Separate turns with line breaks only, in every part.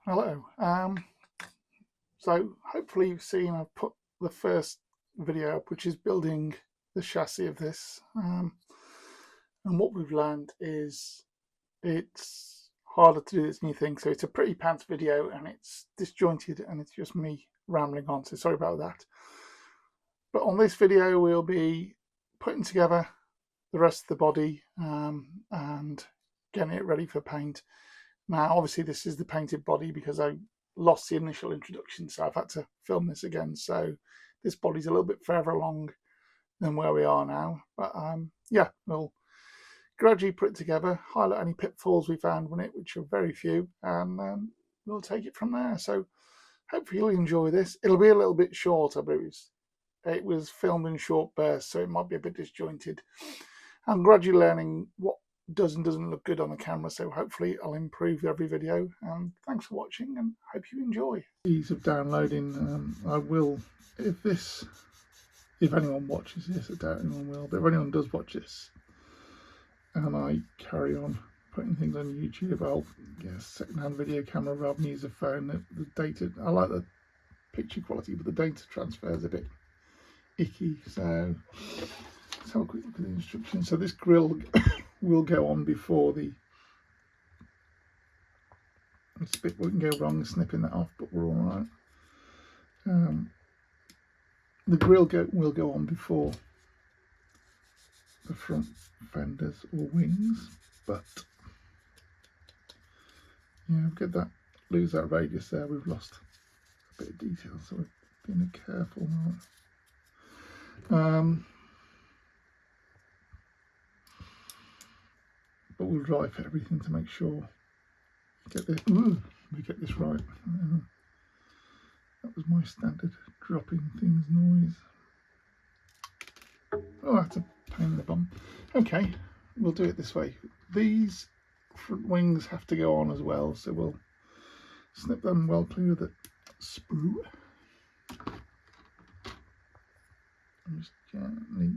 Hello. So hopefully you've seen I've put the first video up, which is building the chassis of this. And what we've learned is it's harder to do this new thing. So it's a pretty pants video and it's disjointed and it's just me rambling on. So sorry about that. But on this video, we'll be putting together the rest of the body and getting it ready for paint. Now, obviously, this is the painted body because I lost the initial introduction, so I've had to film this again. So this body's a little bit further along than where we are now. But yeah, we'll gradually put it together, highlight any pitfalls we found on it, which are very few, and we'll take it from there. So hopefully you'll enjoy this. It'll be a little bit shorter, but it was filmed in short bursts, so it might be a bit disjointed. I'm gradually learning what does and doesn't look good on the camera, so hopefully I'll improve every video. And thanks for watching and hope you enjoy. Ease of downloading. I will, if anyone watches this, I doubt anyone will, but if anyone does watch this and I carry on putting things on YouTube, I'll get a second-hand video camera rather than use a phone. The data, I like the picture quality, but the data transfer is a bit icky. So let's have a quick look at the instructions. So this grill will go on before the bit we can go wrong snipping that off, but we're all right. The grill will go on before the front fenders or wings, but yeah, get that, lose that radius there. We've lost a bit of detail, so we're being careful now. But we'll drive for everything to make sure we get this right. That was my standard dropping things noise. Oh, that's a pain in the bum. Okay, we'll do it this way. These front wings have to go on as well, so we'll snip them well clear of the sprue. And just gently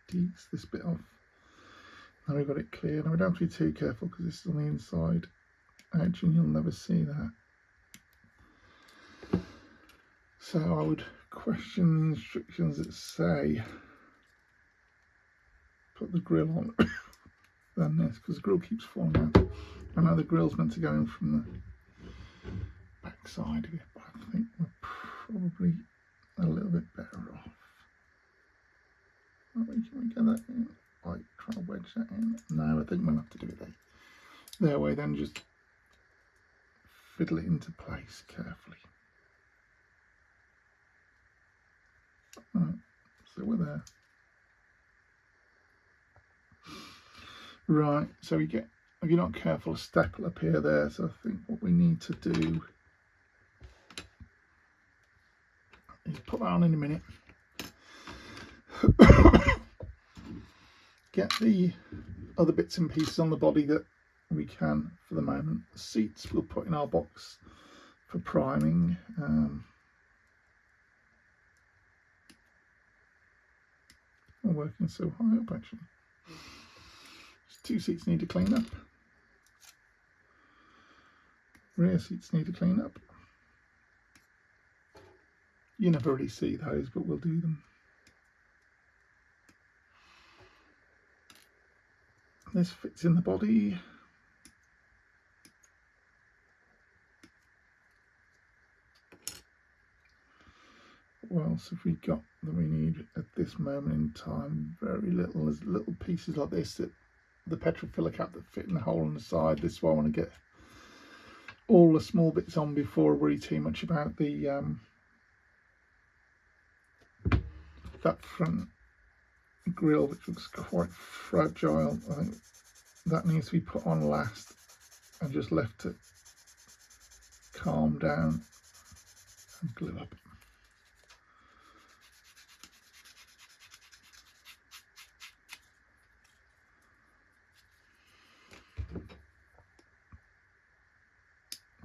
tease this bit off. Now we've got it clear. Now we don't have to be too careful because this is on the inside edge and you'll never see that. So I would question the instructions that say put the grill on than this, because the grill keeps falling out. I know the grill's meant to go in from the back side of it, but I think we're probably a little bit better off. Can we get that in? Like, try to wedge that in. No, I think we'll have to do it their way, then just fiddle it into place carefully. Right, so we're there. Right, so we get, if you're not careful, a step will appear there. So I think what we need to do is put that on in a minute. Get the other bits and pieces on the body that we can for the moment. The seats we'll put in our box for priming. We're working so high up actually. Just 2 seats need to clean up. Rear seats need to clean up. You never really see those, but we'll do them. This fits in the body. What else have we got that we need at this moment in time? Very little. There's little pieces like this, that the petrol filler cap that fit in the hole on the side. This is why I want to get all the small bits on before I worry too much about the that front grill, which looks quite fragile. I think that needs to be put on last and just left to calm down and glue up.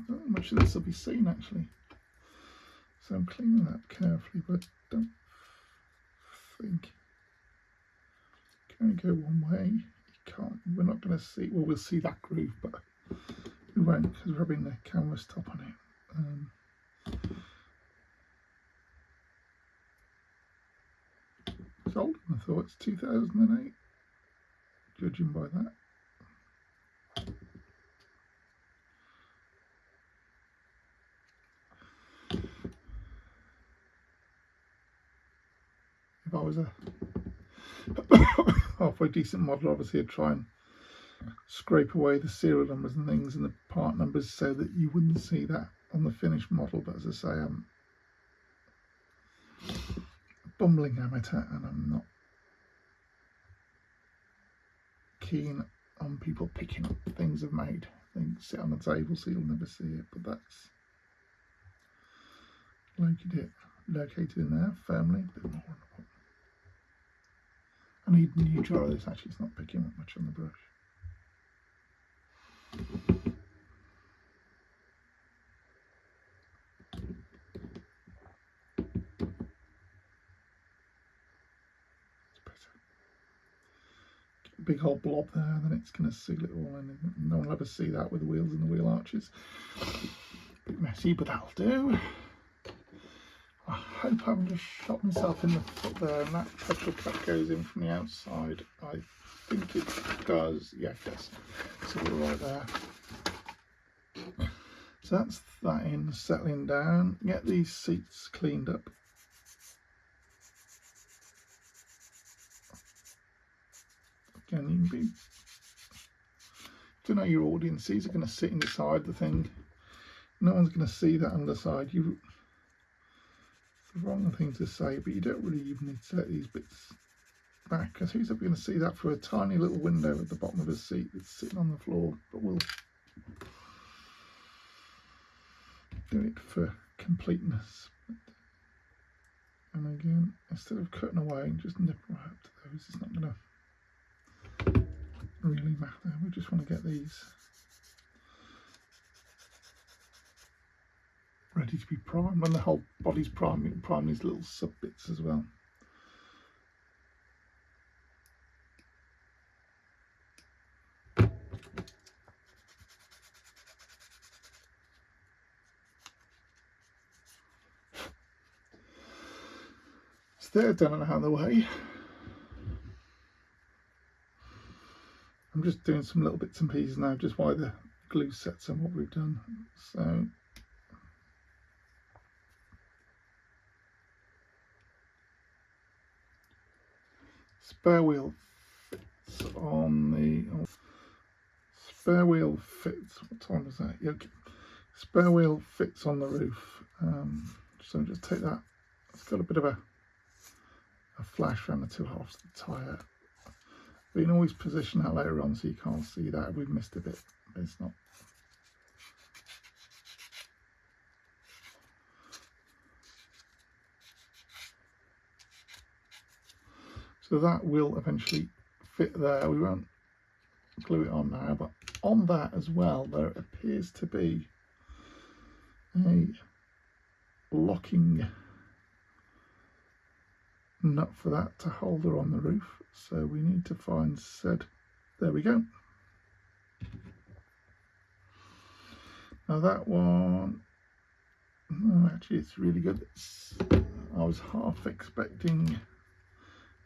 Not much of this will be seen actually, so I'm cleaning that carefully, but I don't think it can only go one way. You can't, we're not going to see, well, we'll see that groove, but we won't because we're rubbing the canvas top on it. It's older than I thought. It's 2008, judging by that. If I was a halfway decent model, obviously I'd try and scrape away the serial numbers and things and the part numbers so that you wouldn't see that on the finished model. But as I say, I'm a bumbling amateur and I'm not keen on people picking up things I've made. Things sit on the table so you'll never see it, but that's located in there firmly. A bit more on the bottom. I need a new jar of this, actually it's not picking up much on the brush. Big whole blob there, and then it's going to seal it all in. No one will ever see that with the wheels and the wheel arches. A bit messy, but that'll do. I hope I haven't just shot myself in the foot there, and that petrol cap goes in from the outside. I think it does. Yeah, it does. So we're right there. So that's that in, settling down. Get these seats cleaned up. Again, you can be, don't know, your audiences are going to sit inside the thing. No one's going to see that underside. It's the wrong thing to say, but you don't really even need to let these bits back, because who's ever going to see that through a tiny little window at the bottom of a seat that's sitting on the floor? But we'll do it for completeness. And again, instead of cutting away, just nip right up to those. It's not going to really matter. We just want to get these ready to be primed. When the whole body's primed, we can prime these little sub bits as well. So they're done and out of the way. I'm just doing some little bits and pieces now, just while the glue sets on what we've done. So spare wheel fits on the spare wheel fits. What time is that? Yeah, okay. Spare wheel fits on the roof. So just take that. It's got a bit of a flash around the two halves of the tyre. We can always position that later on so you can't see that if we've missed a bit. It's not. So that will eventually fit there. We won't glue it on now, but on that as well there appears to be a locking nut for that to hold her on the roof. So we need to find said. There we go. Now that one, oh, actually it's really good. I was half expecting to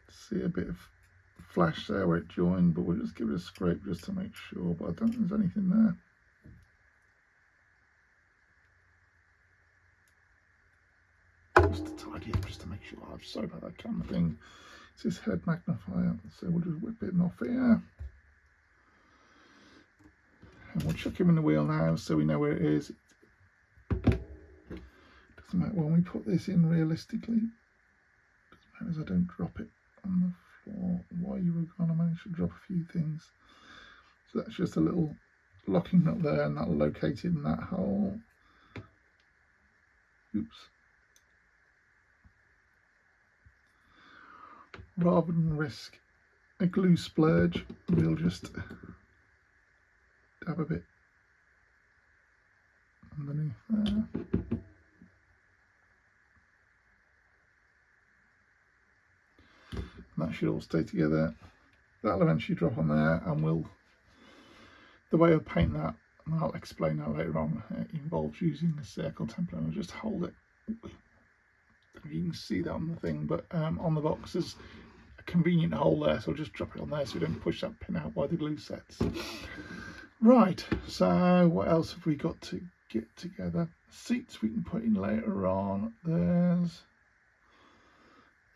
see a bit of flash there where it joined, but we'll just give it a scrape just to make sure, but I don't think there's anything there. Just to tidy up, just to make sure. I'm sorry about that camera thing. It's this head magnifier, so we'll just whip it off here. And we'll chuck him in the wheel now so we know where it is. Doesn't matter when we put this in realistically. Doesn't matter as I don't drop it on the floor. While you were gone, I managed to drop a few things. So that's just a little locking nut there, and that'll locate it in that hole. Oops. Rather than risk a glue splurge, we'll just dab a bit underneath there. And that should all stay together. That'll eventually drop on there, and the way I paint that, and I'll explain that later on. It involves using the circle template. I'll just hold it. You can see that on the thing, but on the box there's a convenient hole there, so I'll just drop it on there so we don't push that pin out while the glue sets. Right, so what else have we got to get together? Seats we can put in later on. There's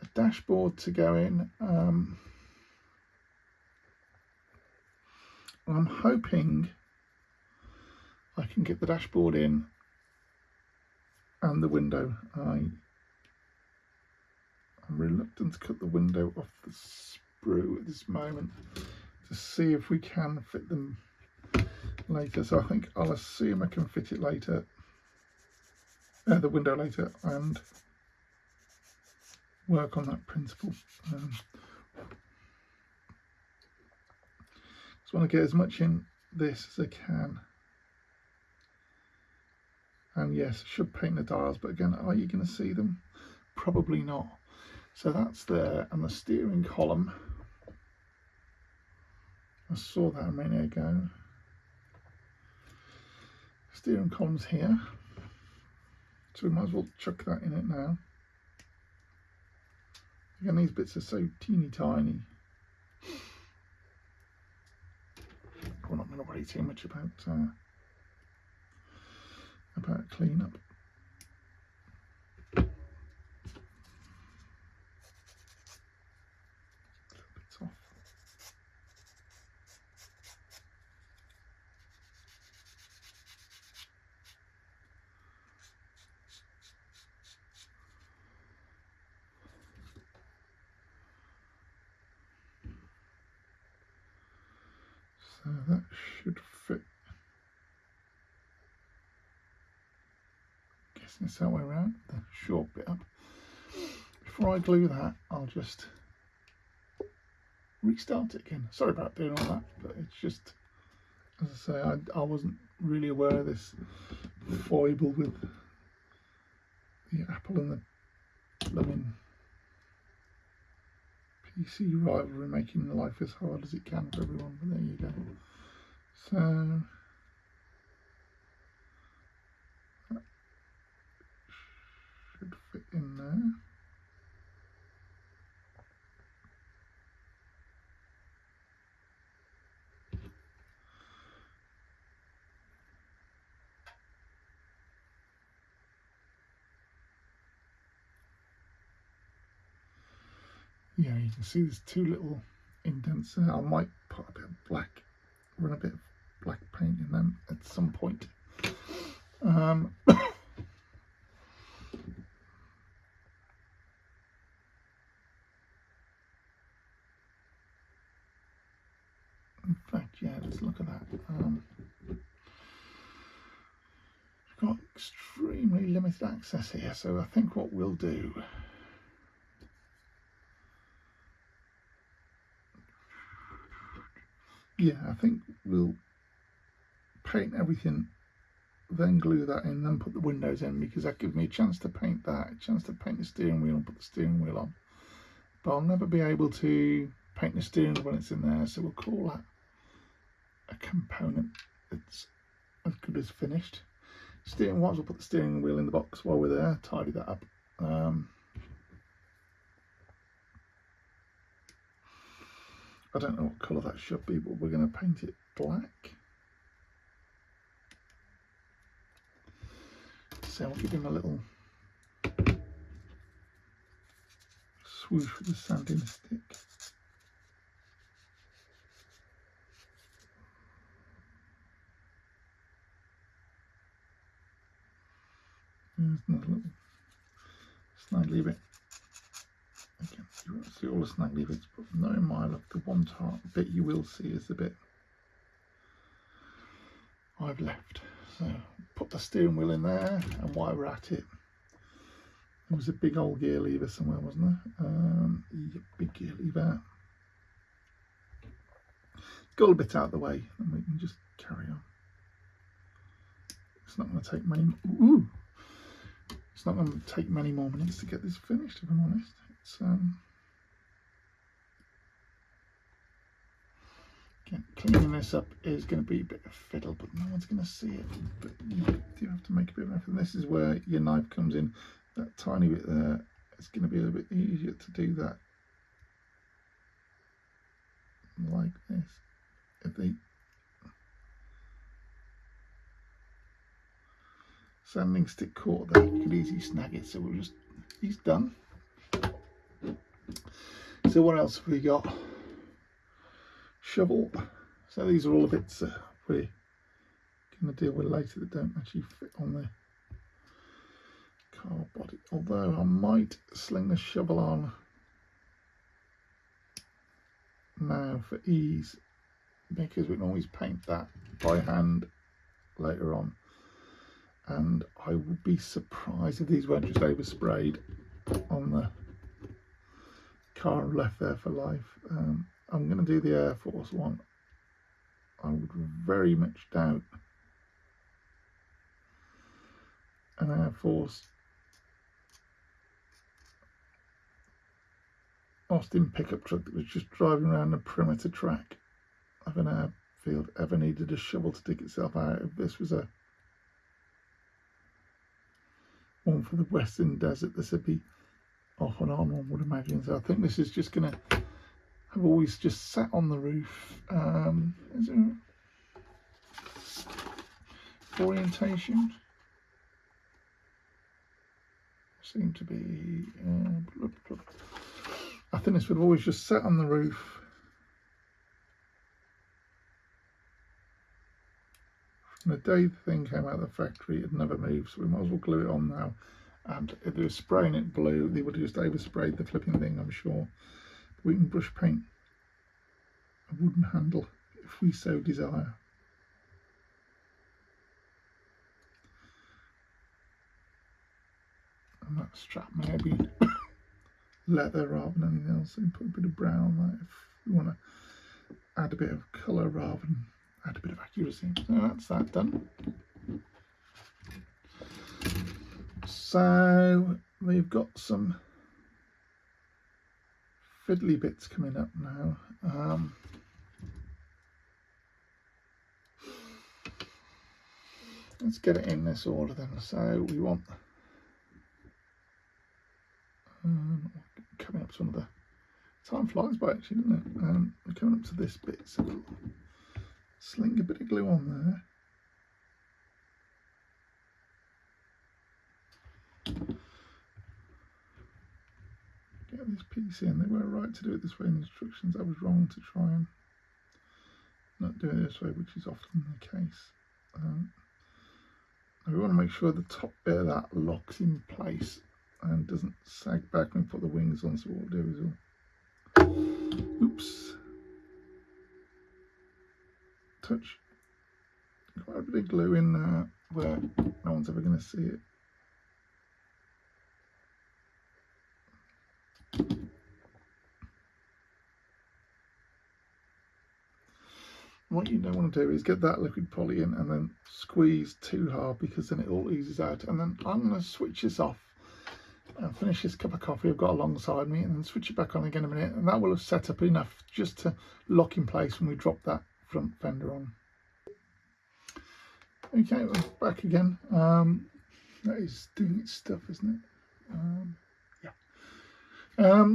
a dashboard to go in. I'm hoping I can get the dashboard in and the window. I'm reluctant to cut the window off the sprue at this moment to see if we can fit them later. So I think I'll assume I can fit it later, the window later, and work on that principle. Just want to get as much in this as I can. And yes, I should paint the dials, but again, are you going to see them? Probably not. So that's there, and the steering column, I saw that a minute ago. Steering column's here, so we might as well chuck that in it now. Again, these bits are so teeny tiny. We're not going to worry too much about cleanup. Bits off. So that should fit. Guessing it's that way around, the short bit up. Before I glue that, I'll just restart it again. Sorry about doing all that, but it's just, as I say, I wasn't really aware of this foible with the Apple and the blooming PC rivalry making life as hard as it can for everyone, but there you go. So that should fit in there. Yeah, you can see there's two little indents there. I might put a bit of black, run a bit of black paint in them at some point. In fact, yeah, let's look at that. We've got extremely limited access here, so I think what we'll do, yeah, I think we'll paint everything, then glue that in, then put the windows in, because that gives me a chance to paint that, a chance to paint the steering wheel and put the steering wheel on. But I'll never be able to paint the steering when it's in there, so we'll call that a component that's as good as finished. Steering wise, we'll put the steering wheel in the box while we're there, tidy that up. I don't know what colour that should be, but we're going to paint it black. So I'll give him a little swoosh with the sanding stick. There's another little snaggly bit. Again, you won't see all the snaggly bits, but no mind, look, the one bit you will see is the bit I've left. So put the steering wheel in there, and while we're at it, there was a big old gear lever somewhere, wasn't there? Yeah, big gear lever. Got a bit out of the way, and we can just carry on. It's not going to take many. It's not going to take many more minutes to get this finished, if I'm honest. It's Again, cleaning this up is going to be a bit of fiddle, but no one's going to see it. But you do have to make a bit of an effort. And this is where your knife comes in. That tiny bit there, it's going to be a little bit easier to do that like this. If the sanding stick caught there, you could easily snag it. So we'll just, he's done. So what else have we got? Shovel. So these are all the bits we're going to deal with later that don't actually fit on the car body. Although I might sling the shovel on now for ease, because we can always paint that by hand later on. And I would be surprised if these weren't just oversprayed on the car and left there for life. I'm going to do the Air Force one. I would very much doubt an Air Force Austin pickup truck that was just driving around the perimeter track of an airfield ever needed a shovel to dig itself out. If this was a one for the Western Desert, this would be off and on, one would imagine. So I think this is just going to have always just sat on the roof. Is there orientation? Seem to be. I think this would have always just sat on the roof. From the day the thing came out of the factory, it never moved, so we might as well glue it on now. And if they were spraying it blue, they would have just oversprayed the flipping thing, I'm sure. We can brush paint a wooden handle if we so desire. And that strap may be leather rather than anything else, and put a bit of brown on that if we want to add a bit of colour rather than add a bit of accuracy. So that's that done. So we've got some fiddly bits coming up now. Let's get it in this order then. So we want coming up to some of the time flies by actually, doesn't it? We're coming up to this bit, so we'll sling a bit of glue on there. Get this piece in. They were right to do it this way in the instructions. I was wrong to try and not do it this way, which is often the case. We want to make sure the top bit of that locks in place and doesn't sag back when we put the wings on. So what we'll do is we'll, oops, touch quite a bit of glue in there where no one's ever going to see it. What you don't want to do is get that liquid poly in and then squeeze too hard, because then it all eases out. And then I'm going to switch this off and finish this cup of coffee I've got alongside me, and then switch it back on again in a minute, and that will have set up enough just to lock in place when we drop that front fender on. Okay, we're back again. That is doing its stuff, isn't it? Yeah.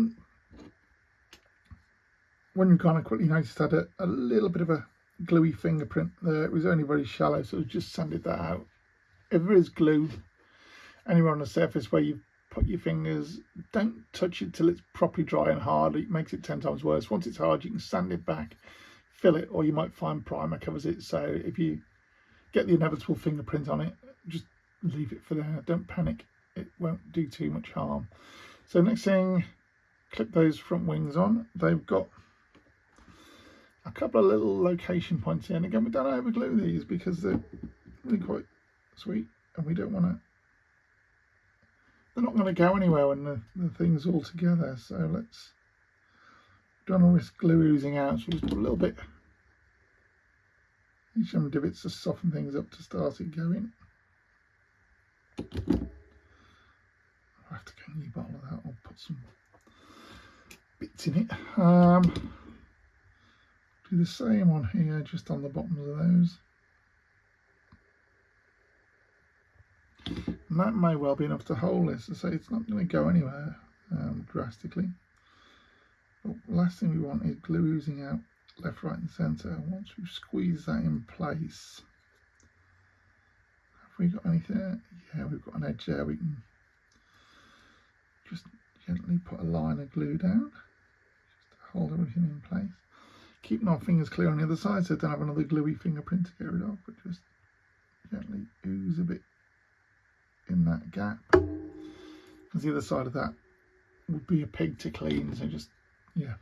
When you kind of quickly noticed, had a little bit of a gluey fingerprint there. It was only very shallow, so I just sanded that out. If there is glue anywhere on the surface where you put your fingers, don't touch it till it's properly dry and hard. It makes it 10 times worse. Once it's hard, you can sand it back, fill it, or you might find primer covers it. So if you get the inevitable fingerprint on it, just leave it for there. Don't panic, it won't do too much harm. So next thing, clip those front wings on. They've got a couple of little location points here, and again, we don't over glue these because they're really quite sweet, and we don't want to, they're not going to go anywhere when the thing's all together. So let's, don't want to risk glue oozing out, so just put a little bit each of them divots to soften things up to start it going. I'll have to get a new bottle of that. I'll put some bits in it. Do the same on here, just on the bottoms of those. And that may well be enough to hold this. To say it's not going to go anywhere drastically. But last thing we want is glue oozing out left, right and centre. Once we squeeze that in place, have we got anything? Yeah, we've got an edge there. We can just gently put a line of glue down just to hold everything in place. Keeping our fingers clear on the other side so I don't have another gluey fingerprint to get rid of, but just gently ooze a bit in that gap. Because the other side of that would be a peg to clean, so just, yeah.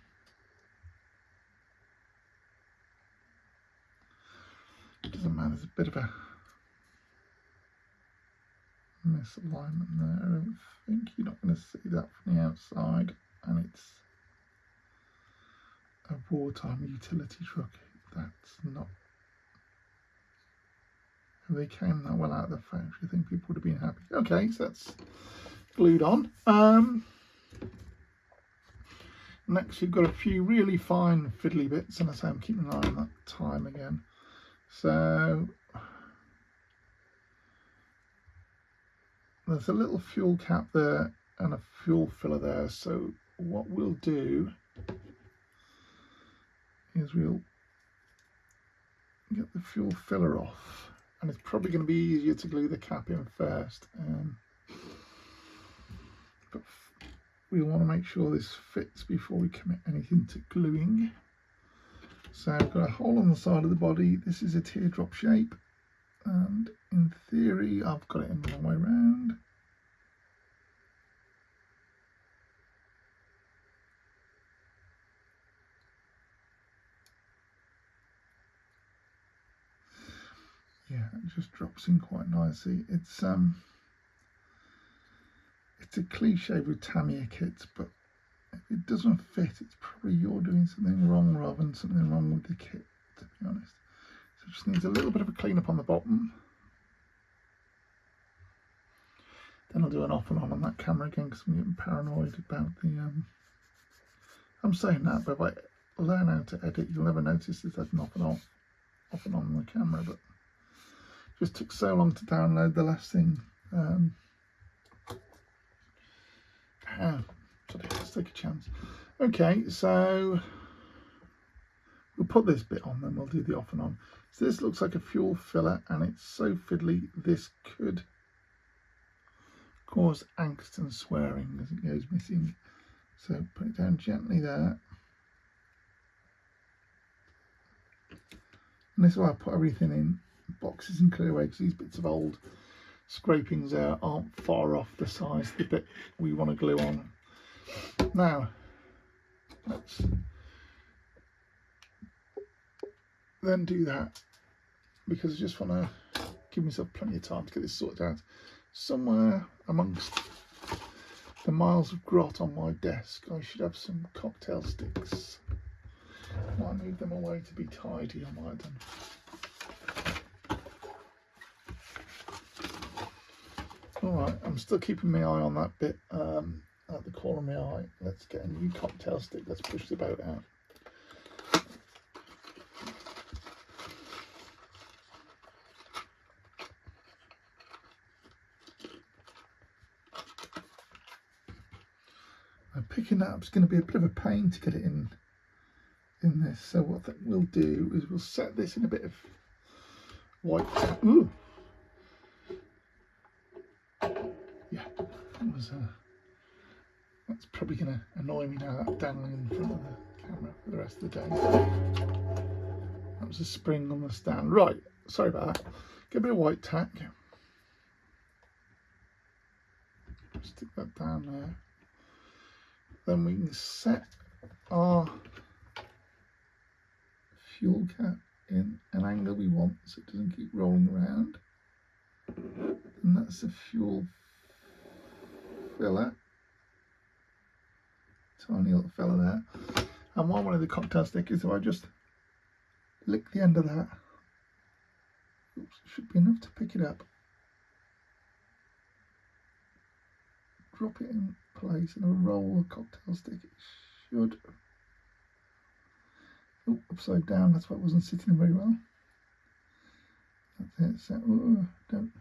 It doesn't matter, there's a bit of a misalignment there. I don't think you're not going to see that from the outside, and it's a wartime utility truck. That's not, if they came that well out of the factory, I think people would have been happy. Okay, so that's glued on. Next we've got a few really fine fiddly bits, and as I say, I'm keeping an eye on that time again. So there's a little fuel cap there and a fuel filler there. So what we'll do is we'll get the fuel filler off, and it's probably going to be easier to glue the cap in first. But we want to make sure this fits before we commit anything to gluing. So I've got a hole on the side of the body. This is a teardrop shape, and in theory I've got it in the wrong way round. Yeah, it just drops in quite nicely. It's a cliche with Tamiya kits, but if it doesn't fit, it's probably you're doing something wrong rather than something wrong with the kit, to be honest. So it just needs a little bit of a clean up on the bottom. Then I'll do an off and on that camera again because I'm getting paranoid about the I'm saying that, but if I learn how to edit, you'll never notice there's an off and on the camera, but it just took so long to download the last thing. Sorry, let's take a chance. Okay, so we'll put this bit on, then we'll do the off and on. So this looks like a fuel filler, and it's so fiddly this could cause angst and swearing as it goes missing. So put it down gently there. And this is why I put everything in boxes and clear away, because these bits of old scrapings there aren't far off the size of the bit we want to glue on. Now let's then do that, because I just want to give myself plenty of time to get this sorted out. Somewhere amongst the miles of grot on my desk I should have some cocktail sticks. I might move them away to be tidy, I might have done. Alright, I'm still keeping my eye on that bit at the corner of my eye. Let's get a new cocktail stick. Let's push the boat out. Now, picking that up is going to be a bit of a pain to get it in this. So what we'll do is we'll set this in a bit of white. Ooh. Yeah, that was that's probably going to annoy me now, that dangling in front of the camera for the rest of the day. That was a spring on the stand. Right, sorry about that. Get a bit of white tack. Stick that down there. Then we can set our fuel cap in an angle we want so it doesn't keep rolling around. And that's the fuel filler. Tiny little fella there. And while one of the cocktail stick is, if I just lick the end of that, oops, it should be enough to pick it up. Drop it in place and a roll of cocktail stick. It should. Oh, upside down, that's why it wasn't sitting very well. That's it. So, don't.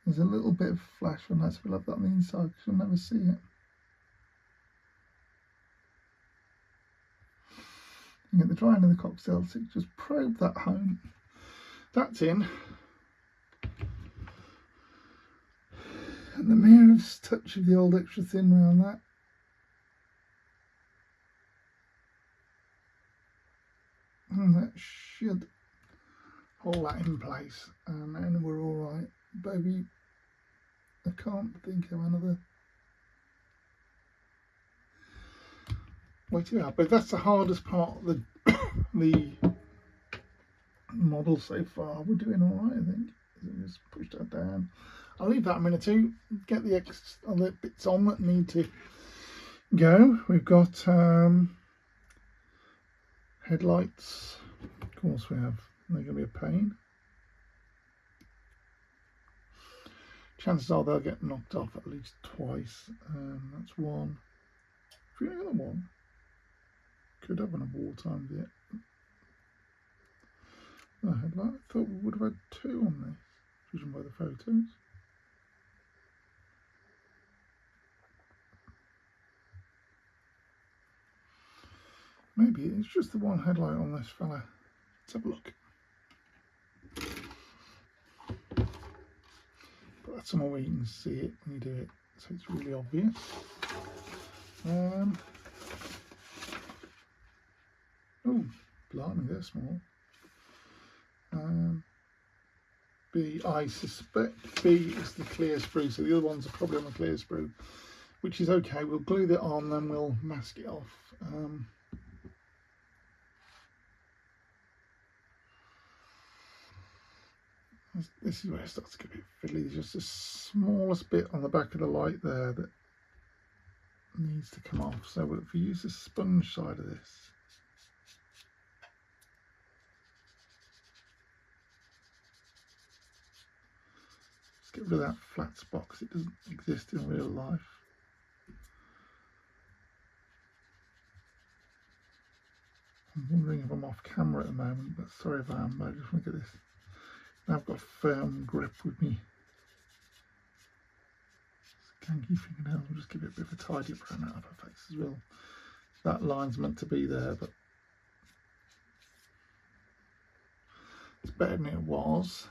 There's a little bit of flash on that, so we'll have that on the inside because you'll never see it. You get the drying of the cocktail, so just probe that home. That's in. And the merest touch of the old extra thin around that. And that should hold that in place, and then we're all right. Baby, I can't think of another way to out, but that's the hardest part of the model so far. We're doing all right, I think. Just push that down. I'll leave that a minute or two, get the other bits on that need to go. We've got headlights, of course we have. They're going to be a pain. Chances are they'll get knocked off at least twice. That's one. If we only got one, could have a wartime bit. The headlight, I thought we would have had two on this, judging by the photos. Maybe it's just the one headlight on this fella. Let's have a look. But that's somewhere where you can see it when you do it, so it's really obvious. Oh, blimey, they're small. B, I suspect B is the clear sprue, so the other ones are probably on the clear sprue, which is okay. We'll glue that on, then we'll mask it off. This is where it starts to get a bit fiddly. There's just the smallest bit on the back of the light there that needs to come off. So if we use the sponge side of this, just get rid of that flat spot because it doesn't exist in real life. I'm wondering if I'm off camera at the moment, but sorry if I am, but I just want to get this. I've got a firm grip with me. Skanky fingernails, we'll just give it a bit of a tidy up around that upper face as well. That line's meant to be there, but it's better than it was.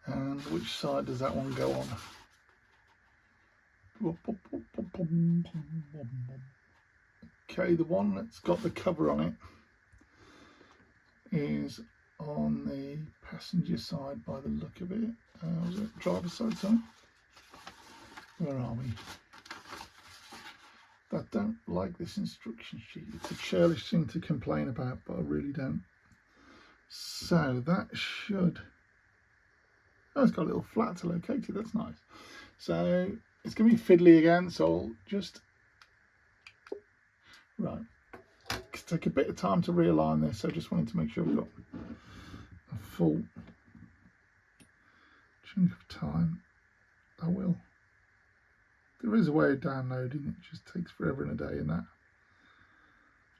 And which side does that one go on? Okay, the one that's got the cover on it is on the passenger side by the look of it. Was it driver's side, sorry? Where are we? I don't like this instruction sheet. It's a churlish thing to complain about, but I really don't. So that should... Oh, it's got a little flat to locate it. That's nice. So it's going to be fiddly again, so I'll just... Right. Take a bit of time to realign this, so I just wanted to make sure we've got a full chunk of time. I will. There is a way of downloading, it just takes forever and a day, and that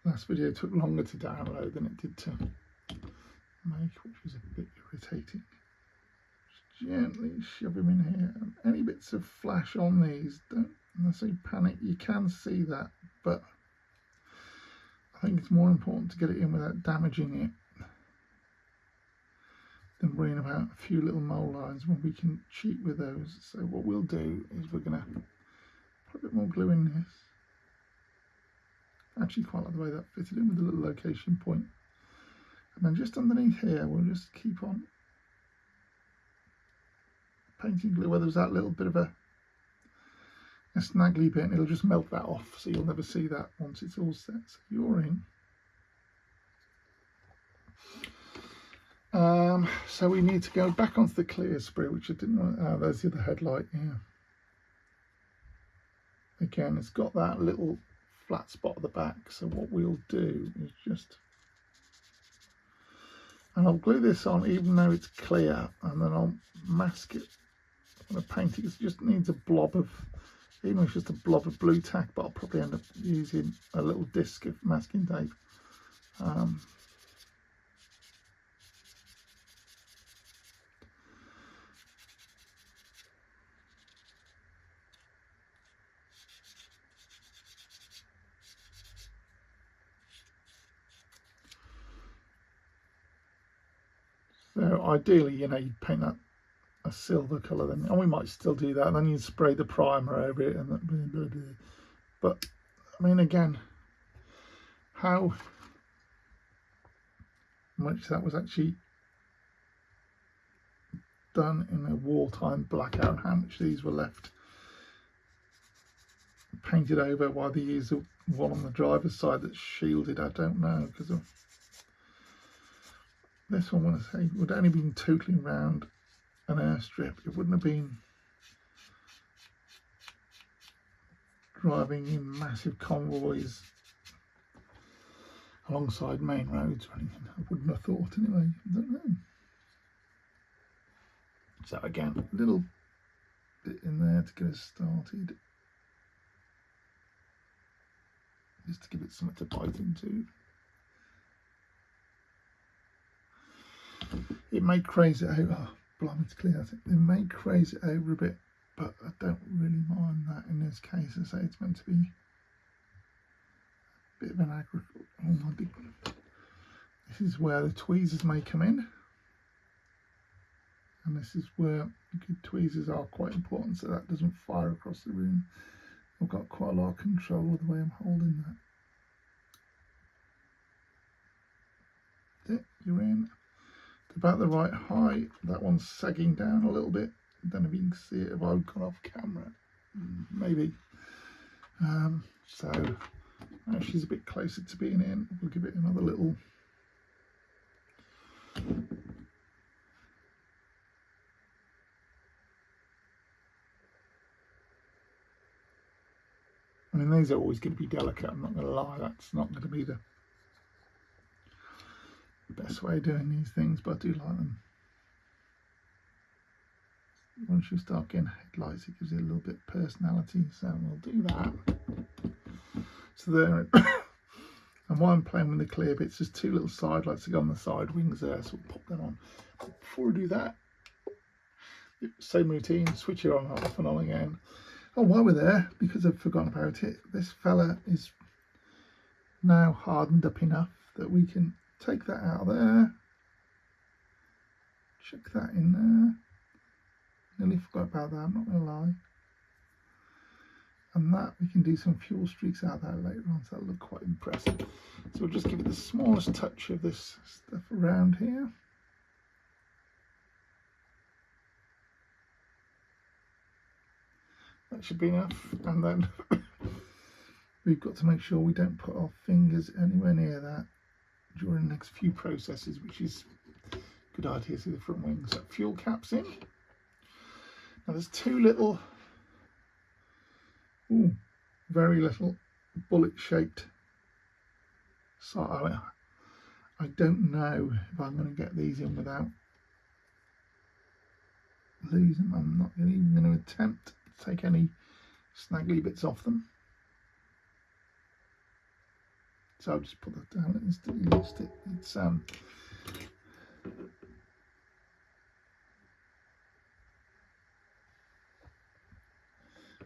last video took longer to download than it did to make, which was a bit irritating. Just gently shove them in here, and any bits of flash on these, don't, when I say panic, you can see that, but I think it's more important to get it in without damaging it than worrying about a few little mole lines when we can cheat with those. So what we'll do is we're going to put a bit more glue in this. I actually quite like the way that fitted in with the little location point. And then just underneath here, we'll just keep on painting glue where there's that little bit of a snaggly bit, and it'll just melt that off, so you'll never see that once it's all set. So you're in. So we need to go back onto the clear sprue, which I didn't want. There's the other headlight. Yeah. Again, it's got that little flat spot at the back. So what we'll do is just, and I'll glue this on even though it's clear, and then I'll mask it. I'm going to paint it. It just needs a blob of even though it's just a blob of blue tack, but I'll probably end up using a little disc of masking tape. So ideally, you know, you'd paint that a silver colour then, and we might still do that, and then you'd spray the primer over it, and that, but I mean, again, how much that was actually done in a wartime blackout, how much these were left painted over while they used the one on the driver's side that's shielded, I don't know, because of this one, when I say, would only been tootling around an airstrip, it wouldn't have been driving in massive convoys alongside main roads or anything. I wouldn't have thought anyway, I don't know. So again, a little bit in there to get us started, just to give it something to bite into. It may craze it over, oh, blimey, it's clear, it may craze it over a bit, but I don't really mind that in this case. I say it's meant to be a bit of an agricultural. Oh my goodness. This is where the tweezers may come in, and this is where good tweezers are quite important, so that doesn't fire across the room. I've got quite a lot of control with the way I'm holding that. That's it, you're in. It's about the right height. That one's sagging down a little bit. I don't know if you can see it if I've gone off camera. Maybe. So now she's a bit closer to being in. We'll give it another little. I mean, these are always going to be delicate, I'm not going to lie. That's not going to be the best way of doing these things, but I do like them. Once you start getting headlights, it gives it a little bit of personality, so we'll do that. So there, and while I'm playing with the clear bits, there's two little side lights that go on the side wings there, so we'll pop them on. But before we do that, same routine, switch it on, off and on again. Oh, while we're there, because I've forgotten about it, this fella is now hardened up enough that we can take that out of there, chuck that in there. Nearly forgot about that, I'm not going to lie. And that, we can do some fuel streaks out of that later on, so that'll look quite impressive. So we'll just give it the smallest touch of this stuff around here. That should be enough, and then we've got to make sure we don't put our fingers anywhere near that during the next few processes, which is a good idea. See the front wings. So fuel caps in. Now there's two little, very little bullet-shaped. So I don't know if I'm going to get these in without losing them. I'm not even going to attempt to take any snaggly bits off them. So I'll just put that down and instantly lost it. It's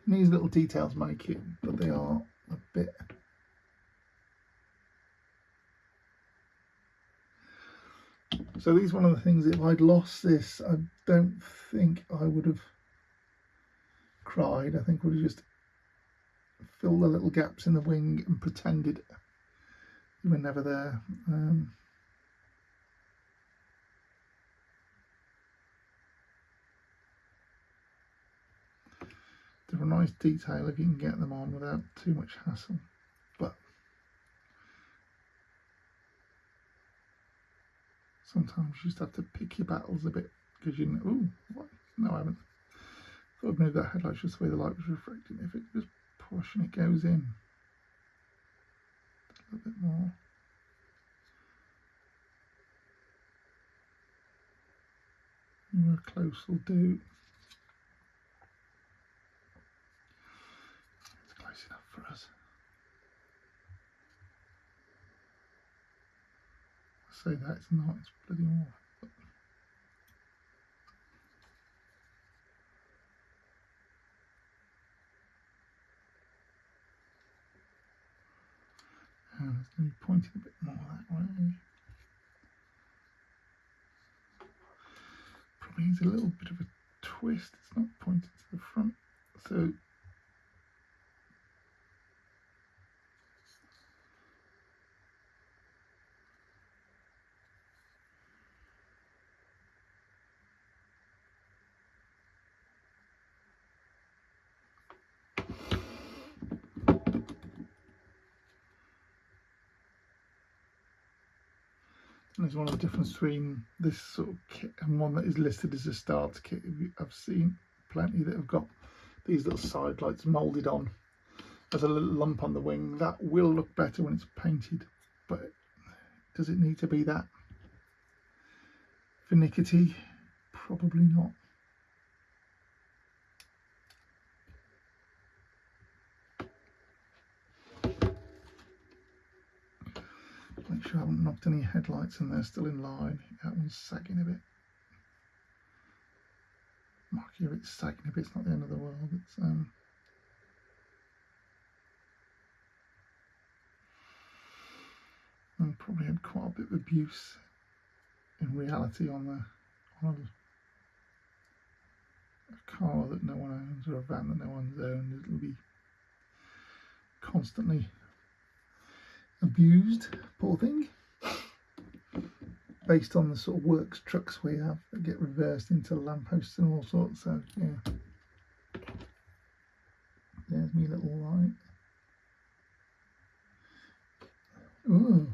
these little details make it, but they are a bit. So these are one of the things, if I'd lost this, I don't think I would have cried. I think I would have just filled the little gaps in the wing and pretended they were never there. They're a nice detail if you can get them on without too much hassle, but sometimes you just have to pick your battles a bit, because you know, ooh, what? No, I haven't. I thought I'd move that headlight just the way the light was reflecting. If it was push and it goes in a little bit more. Anywhere close will do. close enough for us. I say that, it's not, it's bloody awful. And it's going to be pointed a bit more that way. Probably needs a little bit of a twist, it's not pointed to the front. So there's one of the difference between this sort of kit and one that is listed as a starter kit. I've seen plenty that have got these little side lights moulded on as a little lump on the wing. That will look better when it's painted, but does it need to be that finicky? Probably not. Make sure I haven't knocked any headlights and they're still in line. That one's sagging a bit. Mark here, it's sagging a bit, it's not the end of the world. It's and probably had quite a bit of abuse in reality on a car that no one owns or a van that no one's owned. It'll be constantly abused, poor thing, based on the sort of works trucks we have that get reversed into lampposts and all sorts. So yeah, there's me little light. Ooh.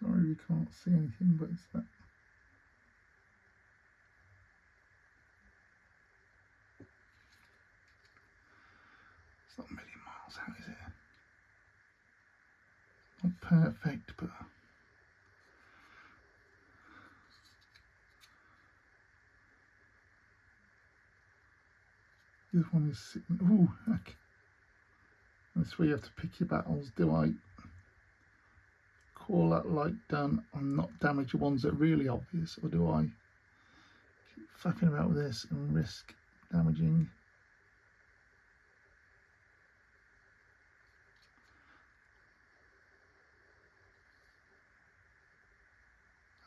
Sorry we can't see anything, but it's that. It's not a million miles out, is it? Not perfect, but this one is sitting. Ooh, heck. That's where you have to pick your battles. Do I call that light done and not damage the ones that are really obvious, or do I keep faffing about with this and risk damaging?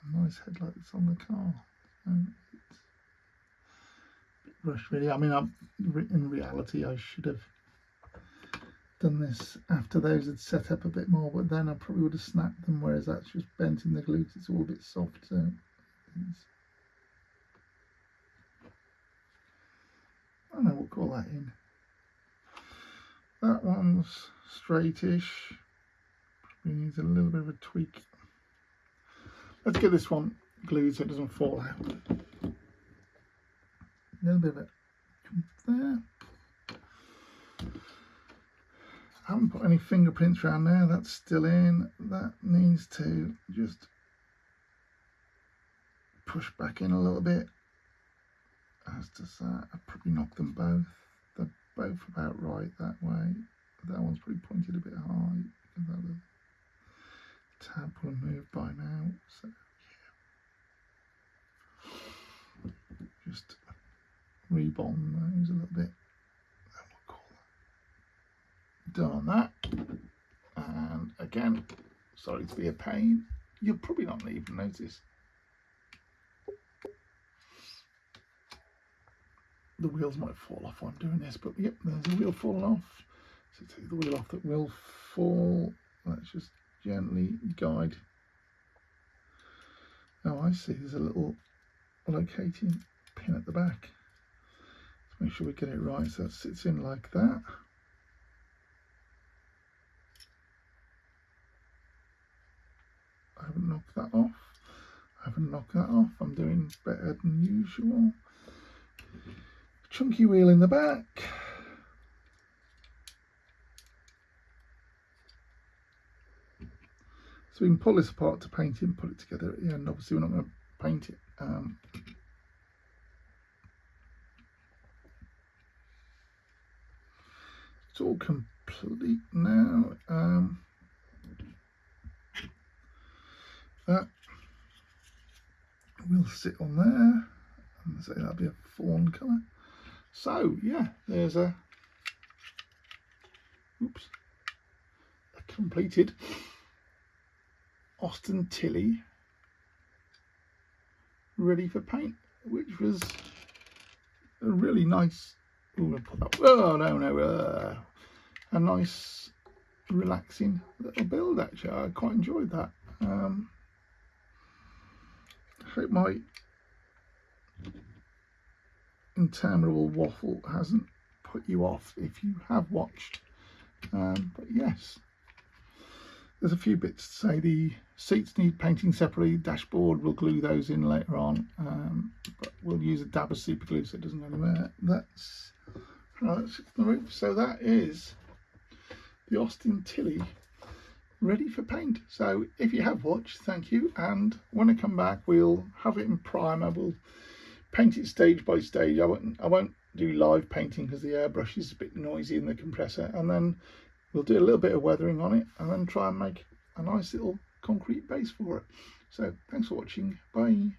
A nice headlight that's on the car. It's a bit rushed, really. I mean, in reality, I should have done this after those had set up a bit more, but then I probably would have snapped them, whereas that's just bent in the glue. It's all a bit soft, so I don't know, we'll call that in. That one's straightish, probably needs a little bit of a tweak. Let's get this one glued so it doesn't fall out. A little bit of it there. I haven't put any fingerprints around there, that's still in. That needs to just push back in a little bit. As does that. I've probably knocked them both. They're both about right that way. That one's probably pointed a bit high. The tab will have moved by now. So yeah. Just rebond those a little bit. And we'll call that done on that. And again, sorry to be a pain. You'll probably not even notice. The wheels might fall off while I'm doing this, but yep, there's a wheel falling off. So take the wheel off that will fall. Let's just gently guide Oh, I see, there's a little locating pin at the back. Let's make sure we get it right, so it sits in like that. I haven't knocked that off. I'm doing better than usual. Chunky wheel in the back. So we can pull this apart to paint it and put it together at the end. Obviously we're not going to paint it. It's all complete now. That will sit on there. And say that'll be a fawn colour. So yeah, there's a completed Austin Tilley ready for paint, which was a really nice. Ooh, put that. Oh no, a nice, relaxing little build. Actually, I quite enjoyed that. I hope my interminable waffle hasn't put you off if you have watched. But yes, there's a few bits to say. The seats need painting separately. Dashboard, we'll glue those in later on, but we'll use a dab of super glue so it doesn't go anywhere. That's the roof. So that is the Austin Tilley ready for paint. So if you have watched, thank you, and when I come back we'll have it in primer. We'll paint it stage by stage. I won't do live painting because the airbrush is a bit noisy in the compressor, and then we'll do a little bit of weathering on it and then try and make a nice little concrete base for it. So thanks for watching. Bye.